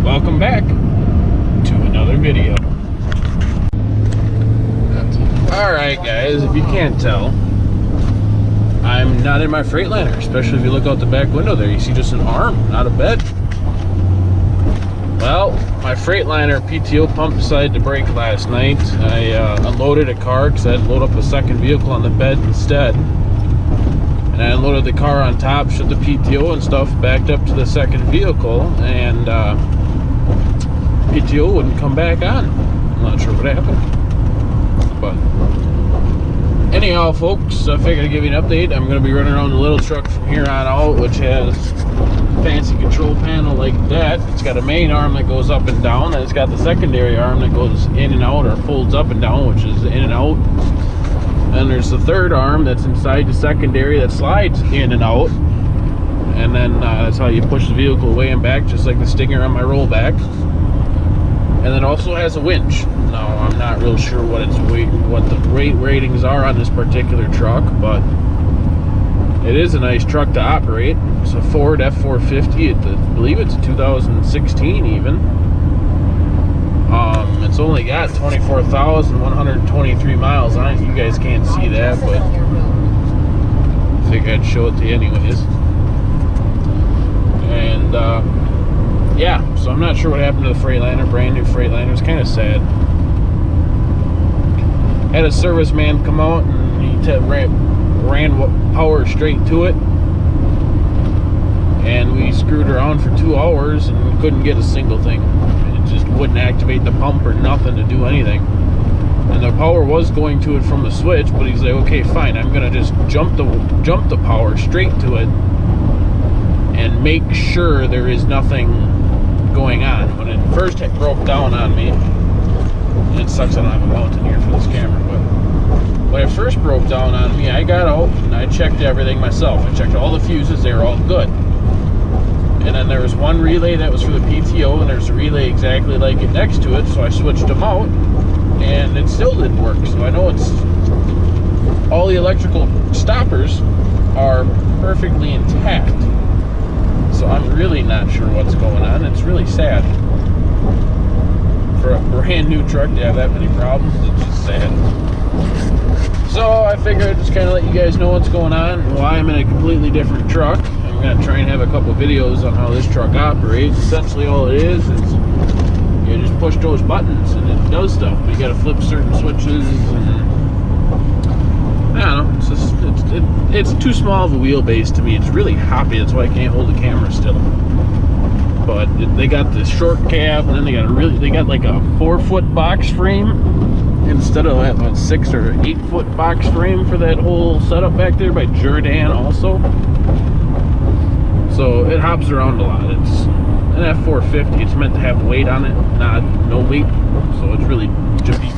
welcome back to another video. Alright guys, if you can't tell, I'm not in my Freightliner, especially if you look out the back window there. You see just an arm, not a bed. Well, my Freightliner PTO pump decided to break last night. I unloaded a car because I had to load up a second vehicle on the bed instead. And I unloaded the car on top, shut the PTO and stuff, backed up to the second vehicle, and PTO wouldn't come back on. I'm not sure what happened. But anyhow, folks, I figured I'd give you an update. I'm going to be running around the little truck from here on out, which has a fancy control panel like that. It's got a main arm that goes up and down, and it's got the secondary arm that goes in and out or folds up and down, which is in and out. And there's the third arm that's inside the secondary that slides in and out. And then that's how you push the vehicle away and back, just like the Stinger on my rollback. And it also has a winch. Now, I'm not real sure what its weight, what the weight ratings are on this particular truck, but it is a nice truck to operate. It's a Ford F450. I believe it's a 2016 even. It's only got 24,123 miles on it. You guys can't see that, but I figured I'd show it to you anyways. And yeah, so I'm not sure what happened to the Freightliner, brand new Freightliner. It's kind of sad. Had a serviceman come out and he ran power straight to it, and we screwed around for 2 hours and we couldn't get a single thing. It just wouldn't activate the pump or nothing to do anything. And the power was going to it from the switch, but he's like, okay, fine, I'm gonna just jump the power straight to it and make sure there is nothing going on. When it first broke down on me, and it sucks I don't have a mountain here for this camera, but when it first broke down on me, I got out and I checked everything myself. I checked all the fuses, they were all good. And then there was one relay that was for the PTO, and there's a relay exactly like it next to it, so I switched them out, and it still didn't work. So I know it's all the electrical stoppers are perfectly intact. So I'm really not sure what's going on. It's really sad. For a brand new truck to have that many problems, it's just sad. So I figured I'd just kind of let you guys know what's going on and why I'm in a completely different truck. I'm going to try and have a couple videos on how this truck operates. Essentially all it is you just push those buttons and it does stuff. But you got to flip certain switches, and I don't know, it's too small of a wheelbase to me. It's really hoppy, that's why I can't hold the camera still. But they got the short cab, and then they got like a 4-foot box frame instead of a 6 or 8-foot box frame for that whole setup back there by Jordan also. So it hops around a lot. It's an F450. It's meant to have weight on it, not no weight. So it's really jiffy.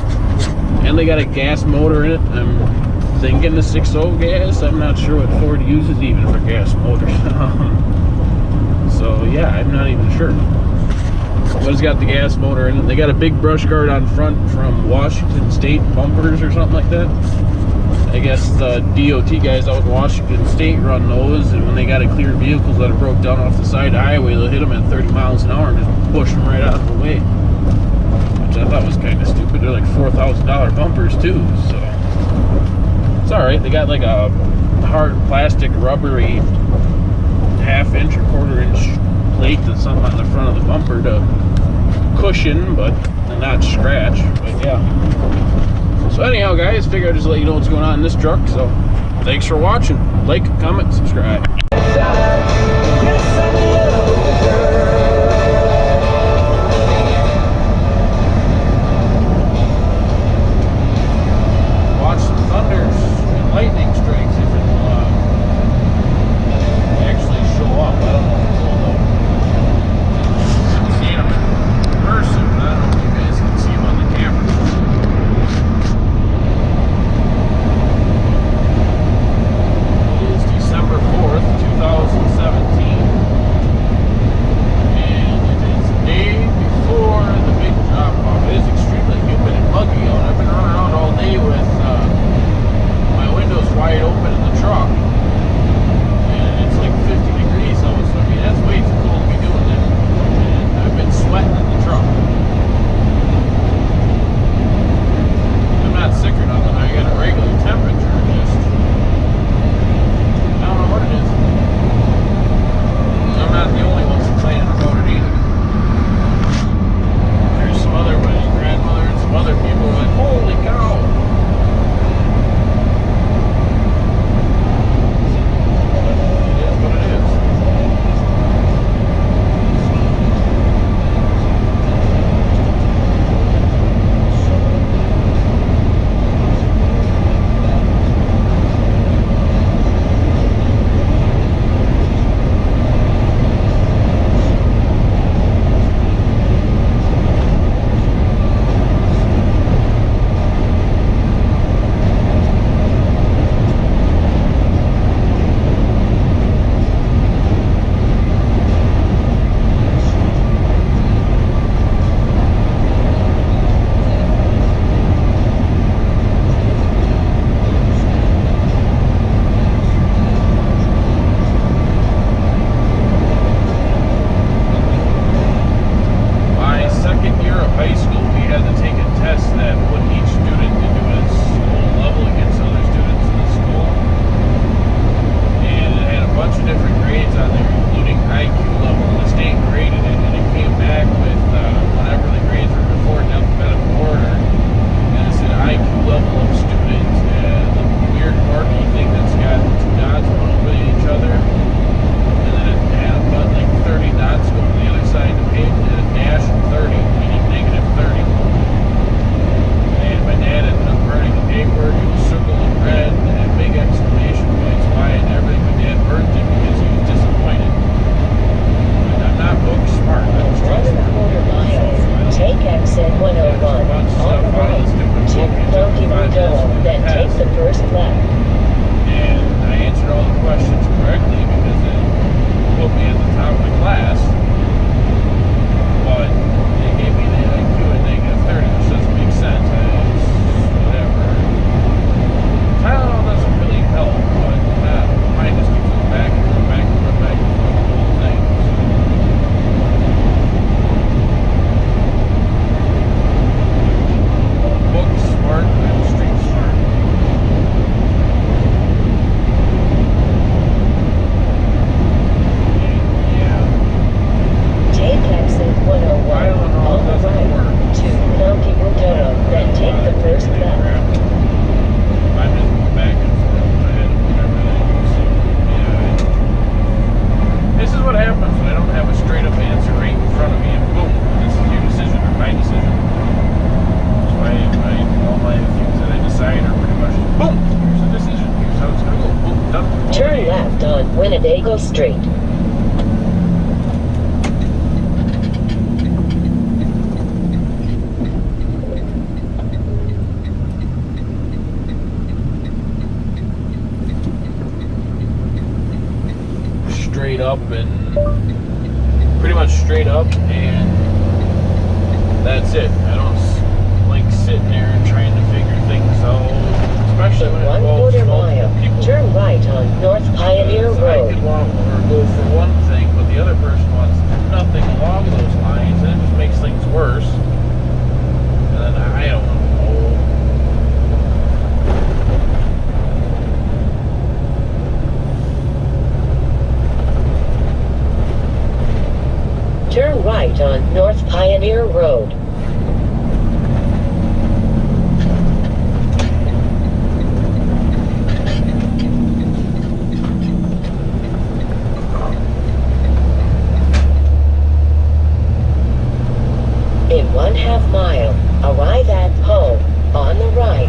And they got a gas motor in it. I'm thinking the 6.0 gas. I'm not sure what Ford uses even for gas motors. So yeah, I'm not even sure. But it's got the gas motor in it. They got a big brush guard on front from Washington State bumpers or something like that. I guess the DOT guys out in Washington State run those, and when they got to clear vehicles that are broke down off the side of the highway, they'll hit them at 30 miles an hour and just push them right out of the way. Which I thought was kind of stupid. They're like $4,000 bumpers too, so it's alright. They got like a hard plastic rubbery 1/2 inch or 1/4 inch plate that's something on the front of the bumper to cushion but not scratch. But yeah, so anyhow guys, figure I'd just let you know what's going on in this truck. So thanks for watching. Like, comment, subscribe. Watch some thunders and lightning strikes if it will actually show up. I don't know if it will though. I've seen them in person, but I don't know if you guys can see them on the camera. It is December 4th, 2017. Street. Straight up and pretty much straight up, and that's it. I don't like sitting there and trying to figure things out, especially when it involves 1/4 mile. people. Turn right on North Pioneer I Road. could want or go for one thing, but the other person wants to do nothing along those lines, and it just makes things worse. And then I don't know. Turn right on North Pioneer Road. In 1/2 mile, arrive at home on the right.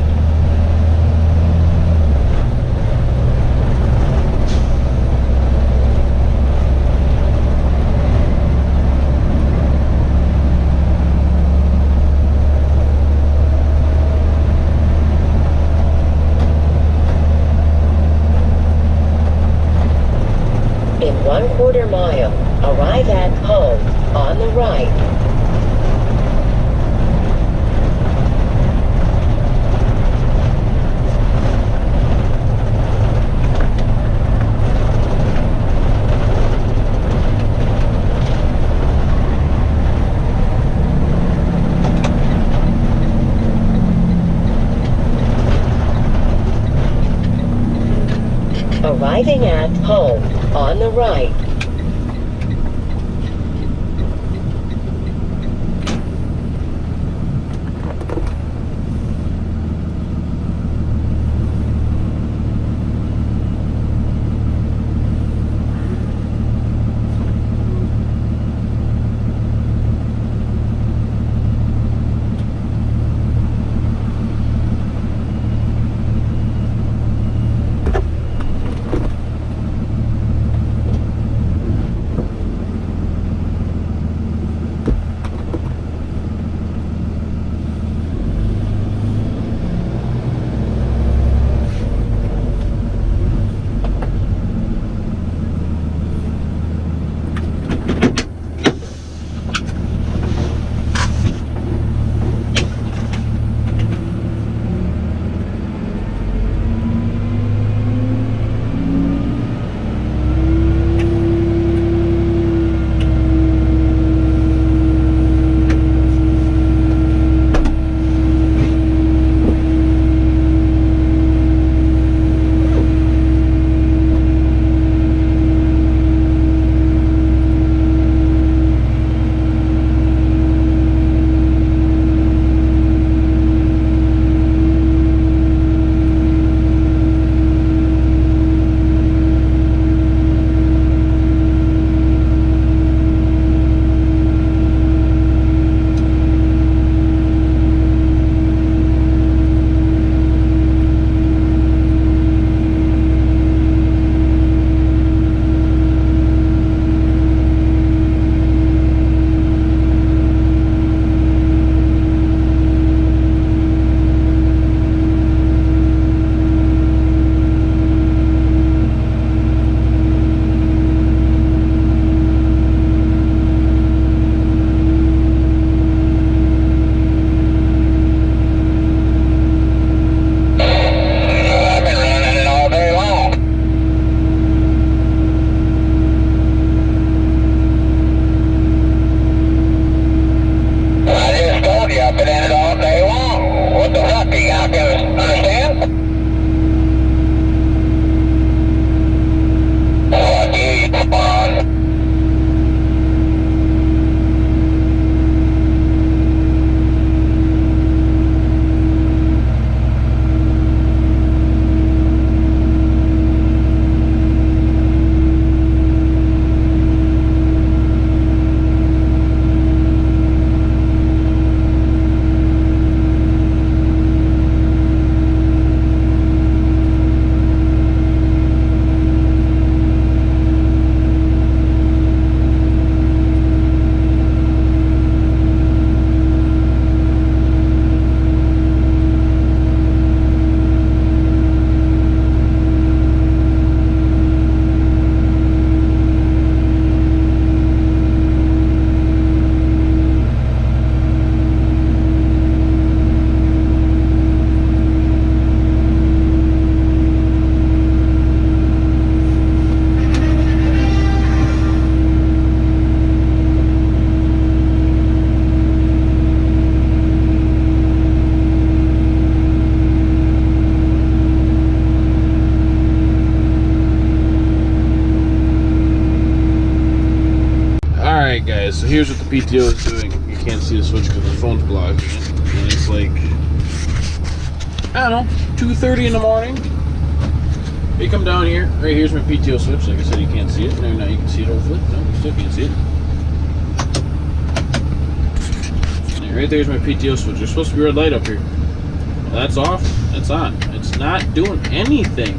In 1/4 mile, arrive at home on the right. Arriving at home on the right. here's what the PTO is doing. You can't see the switch because the phone's blocking it. And it's like, I don't know, 2:30 in the morning. You come down here. Right here's my PTO switch. Like I said, you can't see it. Now you can see it hopefully. No, you still can't see it. And right there's my PTO switch. There's supposed to be a red light up here. Well, that's off. That's on. It's not doing anything.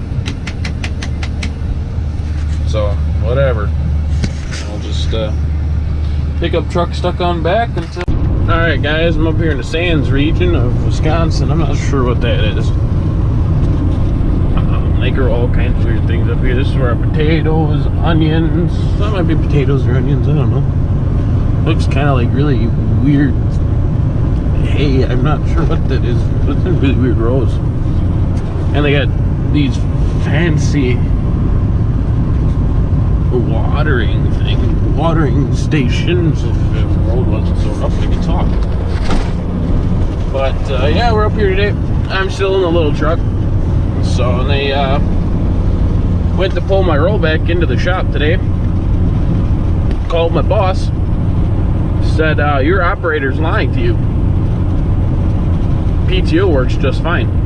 So, whatever. I'll just pick up truck stuck on back until... Alright guys, I'm up here in the Sands region of Wisconsin. I'm not sure what that is. They grow all kinds of weird things up here. This is where our potatoes, onions... That might be potatoes or onions, I don't know. Looks kind of like really weird hay. I'm not sure what that is. But it's in really weird rows. And they got these fancy watering stations. If the road wasn't so rough, we could talk. But yeah, we're up here today. I'm still in the little truck. So they went to pull my rollback into the shop today. Called my boss. Said, your operator's lying to you. PTO works just fine.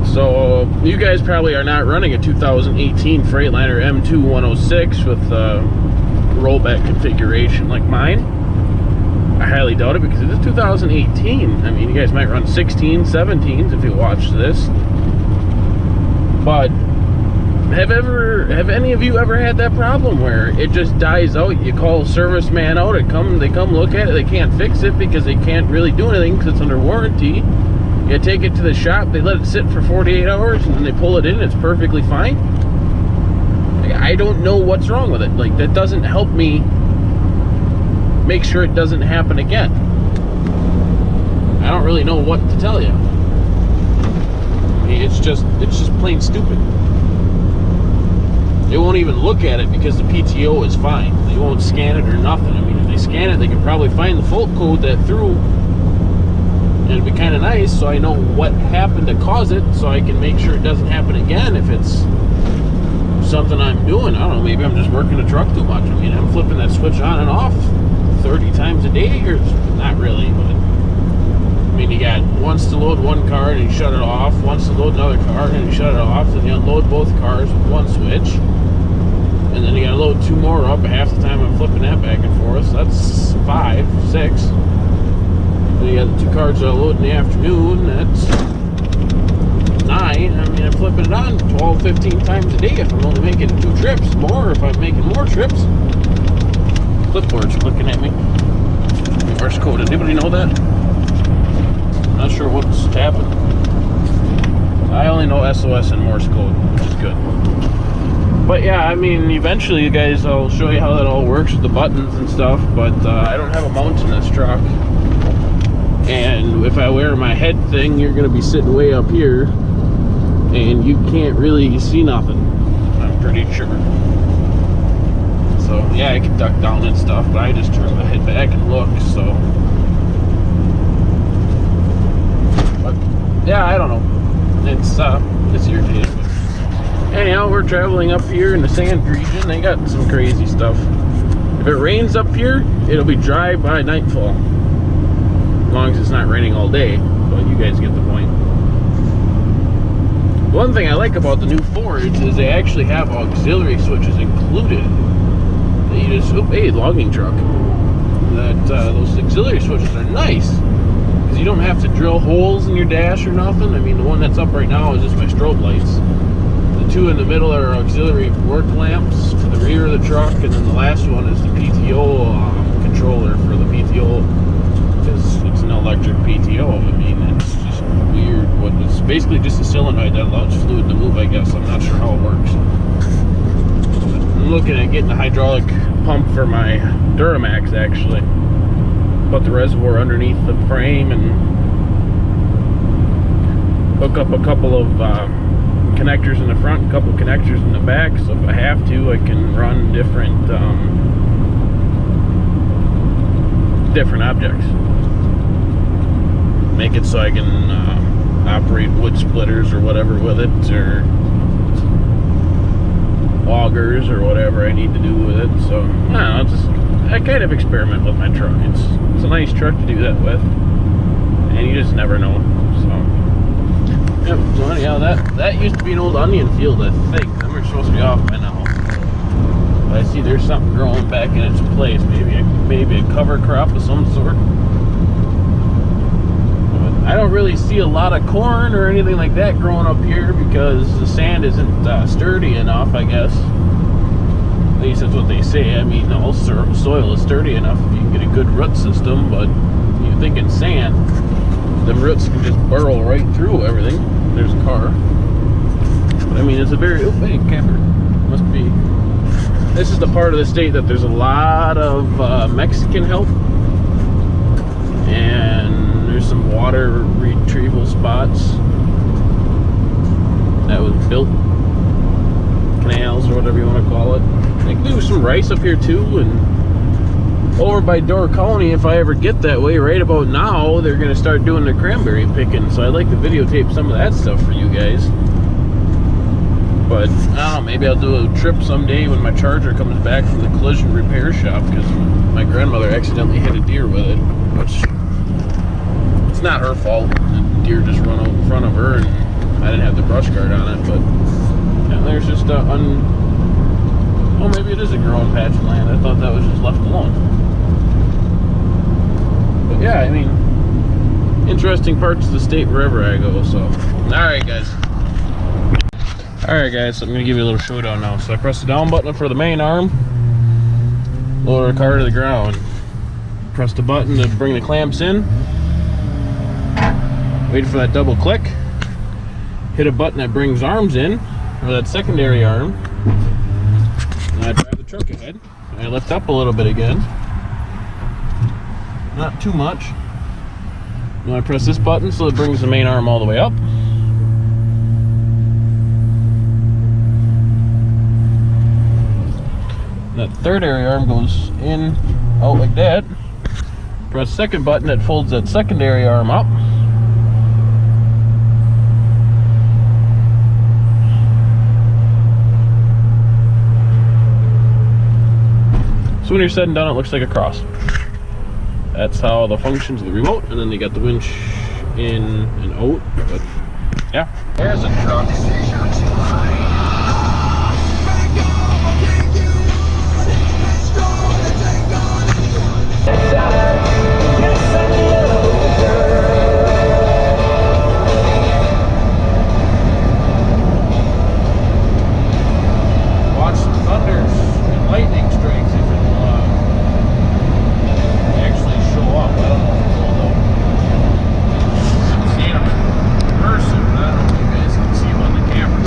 So you guys probably are not running a 2018 Freightliner M2 106 with rollback configuration like mine. I highly doubt it because it is 2018. I mean, you guys might run 16, 17s if you watch this. But have any of you ever had that problem where it just dies out? You call a service man out, they come look at it, they can't fix it because they can't really do anything because it's under warranty. You take it to the shop, they let it sit for 48 hours, and then they pull it in, it's perfectly fine. I don't know what's wrong with it. Like, that doesn't help me make sure it doesn't happen again. I don't really know what to tell you. I mean, it's just plain stupid. They won't even look at it because the PTO is fine. They won't scan it or nothing. I mean, if they scan it, they can probably find the fault code that threw. And it'd be kind of nice so I know what happened to cause it so I can make sure it doesn't happen again if it's something I'm doing. I don't know, maybe I'm just working the truck too much. I mean, I'm flipping that switch on and off 30 times a day, or not really, but I mean, you got once to load one car and you shut it off, once to load another car and you shut it off, then you unload both cars with one switch, and then you gotta load two more up. Half the time I'm flipping that back and forth, so that's 5, 6. Then you got the two cars that I load in the afternoon, that's 9. I mean, I'm flipping it on 12, 15 times a day if I'm only making 2 trips. More if I'm making more trips. Clipboard's clicking at me. Morse code, anybody know that? Not sure what's happening. I only know SOS and Morse code, which is good. But yeah, I mean, eventually you guys, I'll show you how that all works with the buttons and stuff, but I don't have a mount in this truck. And if I wear my head thing, you're gonna be sitting way up here and you can't really see nothing, I'm pretty sure. So yeah, I can duck down and stuff, but I just turn my head back and look, so. But yeah, I don't know. It's irritating. Anyhow, we're traveling up here in the Sand region. They got some crazy stuff. If it rains up here, it'll be dry by nightfall. As long as it's not raining all day, but you guys get the point. One thing I like about the new Fords is they actually have auxiliary switches included. You just, hey, logging truck. Those auxiliary switches are nice because you don't have to drill holes in your dash or nothing. I mean, the one that's up right now is just my strobe lights. The two in the middle are auxiliary work lamps to the rear of the truck, and then the last one is the PTO controller for the PTO. Because it's an electric PTO. I mean, it's just weird. It's basically just a solenoid that allows fluid to move, I guess. I'm not sure how it works. I'm looking at getting a hydraulic pump for my Duramax, actually. Put the reservoir underneath the frame and hook up a couple of connectors in the front, a couple of connectors in the back, so if I have to, I can run different objects. Make it so I can operate wood splitters or whatever with it, or augers or whatever I need to do with it. So I don't know, I kind of experiment with my truck. It's a nice truck to do that with, and you just never know. So, yep. So anyhow, that used to be an old onion field, I think. Them are supposed to be off by now. But I see there's something growing back in its place. Maybe a cover crop of some sort. But I don't really see a lot of corn or anything like that growing up here because the sand isn't sturdy enough, I guess. At least that's what they say. I mean, all soil is sturdy enough if you can get a good root system, but you're thinking sand, the roots can just burrow right through everything. There's a car. But I mean, it's a very, oh, hey, camper. Must be, this is the part of the state that there's a lot of Mexican help. And there's some water retrieval spots that was built, canals or whatever you want to call it. They can do some rice up here too, and over by Door County, if I ever get that way, right about now, they're going to start doing their cranberry picking, so I'd like to videotape some of that stuff for you guys. But, I don't know, maybe I'll do a trip someday when my Charger comes back from the collision repair shop, because my grandmother accidentally hit a deer with it, which, it's not her fault. The deer just run out in front of her, and I didn't have the brush guard on it, but, yeah, there's just a oh, maybe it is a growing patch of land. I thought that was just left alone. But yeah, I mean, interesting parts of the state wherever I go, so. Alright guys, so I'm going to give you a little showdown now. So I press the down button for the main arm, lower the car to the ground. Press the button to bring the clamps in. Wait for that double click. Hit a button that brings arms in, or that secondary arm. And I drive the truck ahead. And I lift up a little bit again. Not too much. And I press this button so it brings the main arm all the way up. And that third area arm goes in, out like that. Press second button that folds that secondary arm up. So when you're said and done, it looks like a cross. That's how the functions of the remote, and then you got the winch in and out. But yeah, there's a truck. Watch some thunders and lightning strikes if it actually show up. I don't know if it's all out. I've seen them in person, but I don't know if you guys can see them on the camera.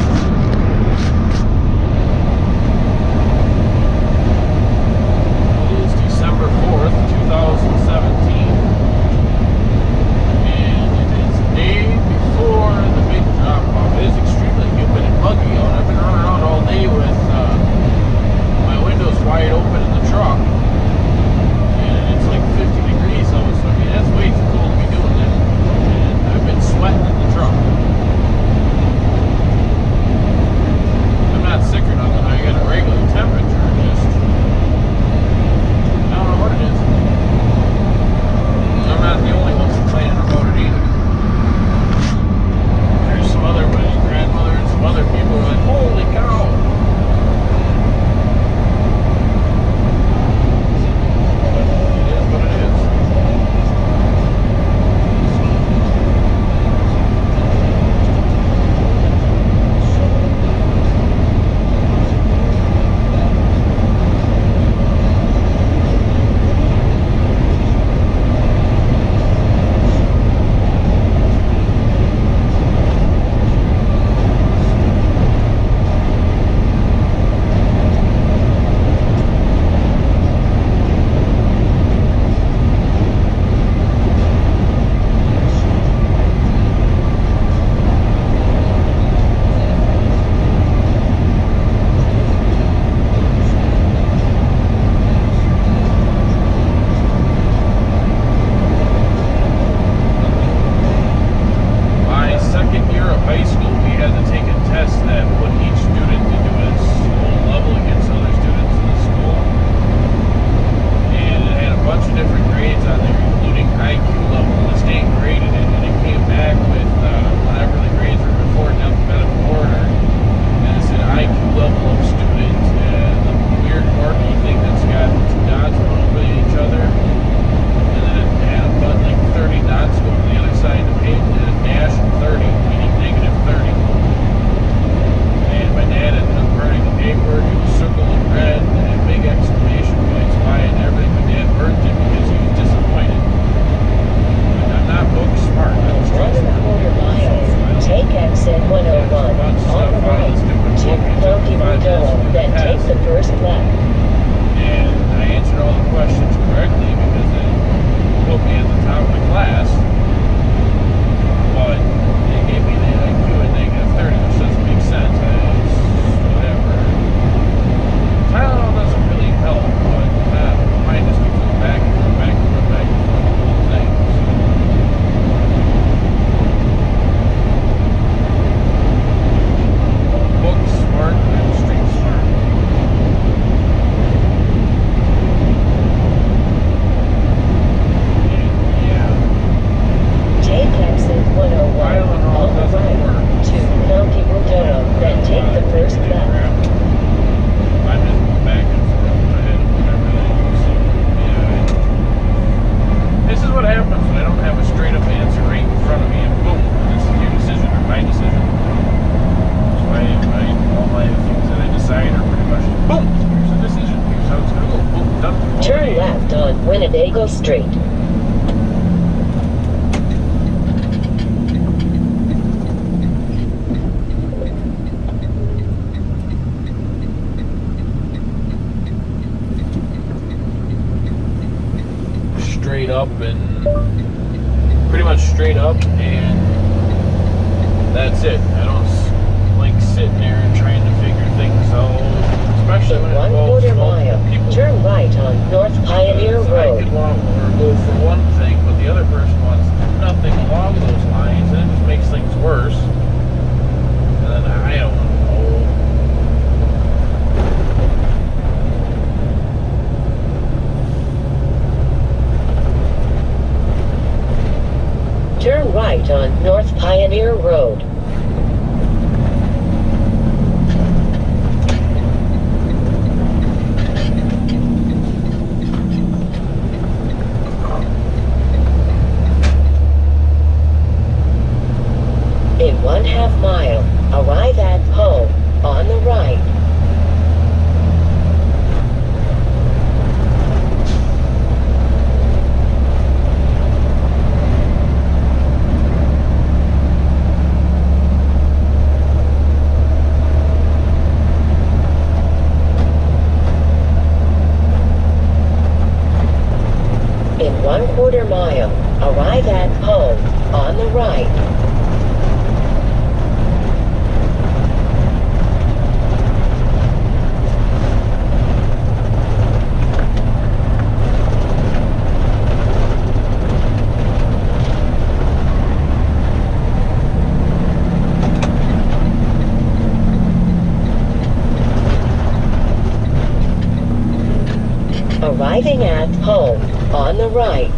on there, including IQ level. The state graded it, and it came back with whatever the grades were before in alphabetical order. And it said IQ level of student. The weird quirky thing that's got two dots going over each other. And then it had a button like 30 dots going to the other side of the page, and a dash of 30, meaning negative 30. And my dad ended up burning the paper. It was circled in red and big exclamation points by it and everything. My dad burned it because he was disappointed. But I'm not book smart. I was One street and a smart. quarter miles. Take exit 101 on the right to County Bordeaux, then take the first left. And I answered all the questions correctly because it put me at the top of the class. But they gave me the IQ at negative 30, which doesn't make sense. It's whatever. Tylenol doesn't really help, but mine just keeps going back and forth, back and forth, back and forth, the whole thing. So, book smart and street smart. And yeah. Take exit 101 Tylenol on the doesn't right work. to County Bordeaux, then take the first left. I'm just going back and forth in my head with everything. So, yeah. This is what happens when I don't have a straight up answer right in front of me, and boom, this is your decision or my decision. That's why all my things that I decide are pretty much boom, here's the decision, here's how it's gonna go, boom, done. Turn Okay. left on Winnebago Street. Straight up and pretty much straight up, and that's it. I don't like sitting there and trying to figure things out, especially In when it 1/4 involves mile, multiple people. turn right on North Pioneer Because I Road. could want or go for one thing, but the other person wants nothing along those lines, and it just makes things worse. And then I don't know. Turn right on North Pioneer Road. In 1/2 mile, arrive at home on the right. In 1/4 mile, arrive at home on the right. Arriving at home on the right.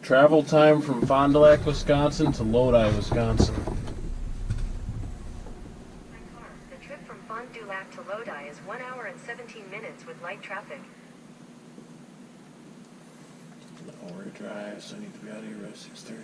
Travel time from Fond du Lac, Wisconsin to Lodi, Wisconsin. The trip from Fond du Lac to Lodi is 1 hour and 17 minutes with light traffic. An hour drive, so I need to be out of here by 6:30.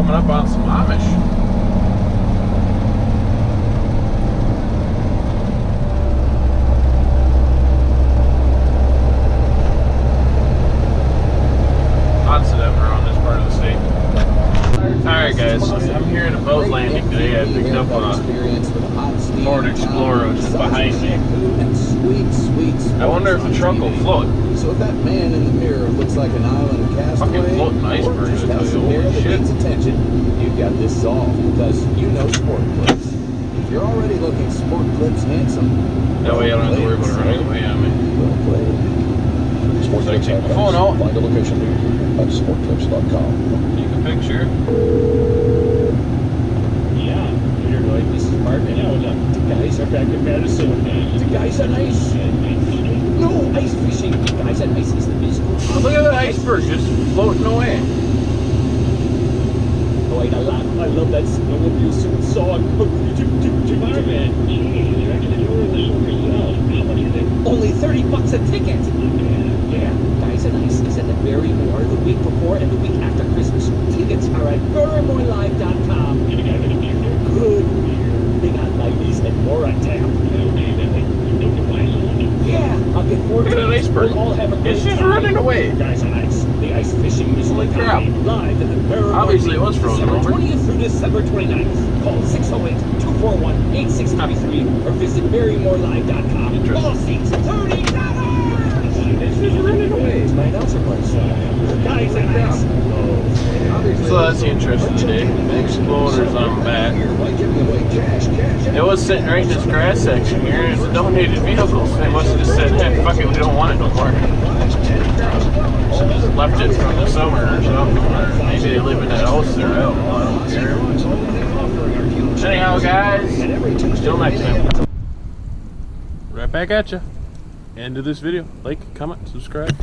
Up on some Amish. Lots of them around this part of the state. Alright guys, I'm here at a boat landing today. I picked up a Ford Explorer, which is behind me. I wonder if the truck will float. So if that man in the mirror looks like an island castaway, Fucking floating icebergs, I tell you, holy that shit. needs attention, you've got this solved because you know Sport Clips. If you're already looking Sport Clips handsome, That way I don't have to worry about it running away on me. well played. So I take my phone out, Find a location near you at sportclips.com. take a picture. Yeah, you're like, this is Martin. Yeah, what's up? The guys are back in Madison. The guys are nice. No, ice fishing. The guys are nice. It's the musical. Look at that iceberg just floating away. Oh, I love that snowmobile song. Marvin, geez, you're actually doing the show yourself. How much is it? Only $30 a ticket. Yeah. Guys are nice. It's at the Barrymore the week before and the week after Christmas. Tickets are at BarrymoreLive.com. Good. They got 90s and more on tap. Yeah, I'll get 4 Look at that iceberg. We'll all have a great It's just time. running away. Guys are nice. The ice fishing musical Holy crap. comedy live at the Barrymore. Obviously it was frozen December over. 20th through December 29th. Call 608-241-8693 or visit BarrymoreLive.com. Interesting. All seats $30. It's just running away. It's my announcer price. Guys are nice. So that's the interest of the day. The Exploder's on back. It was sitting right in this grass section here, and it's a donated vehicle, so they must have just said, hey, fuck it, we don't want it no more. So just left it from the summer or something, or maybe they live in that house there, I don't know, I don't care. Anyhow, guys, till next time. Right back at ya. End of this video. Like, comment, subscribe.